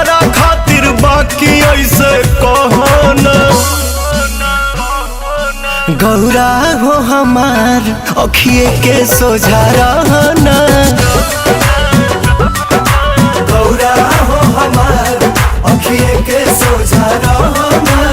तोहरा खातिर बाकी ऐसे कहना। गौरा हो हमार अखिए के सोझा रहना। गौरा हो हमार अखिए के सोझा रहना।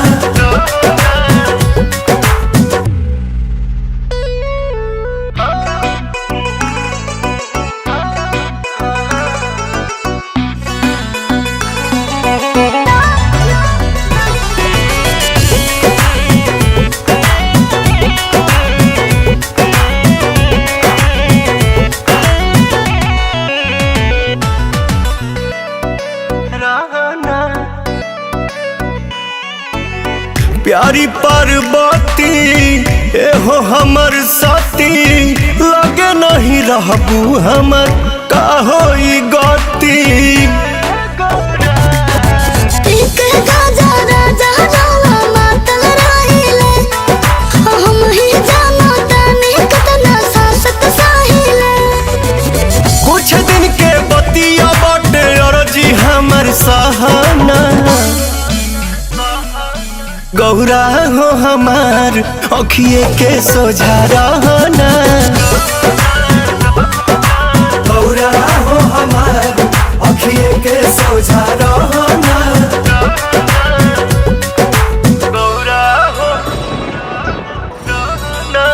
प्यारी पार्वती एहो हमर साथी, लगे नहीं रहबू हमर का होई गति। कुछ दिन के बतिया बाटे अर्जी हमर सहाना। गौरा हो हमार अखिए के सोझा रहना। गौरा हो हमार अखिए के सोझा रहना। गौरा हो रहना।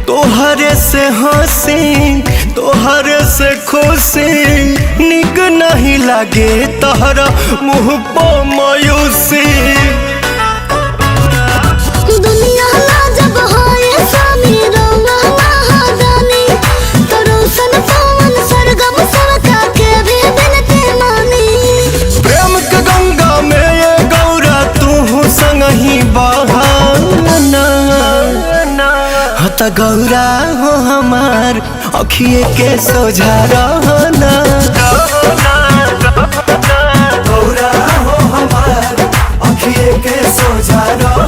तोहरे से हंसी तोहरे से खुशी, निक नहीं लागे तहरा मुँह पो मायूसी। दुनिया जब होए स्वामी रौना महादानी, तरोसन पवन सरगम सरका के भी बिनती मानी। प्रेम के गंगा में ये गौरा तू संगही बहाना। हत गौरा हो हमार अखिए के सोझा रहना। गौरा हो हमार अखिए के सोझा रहना।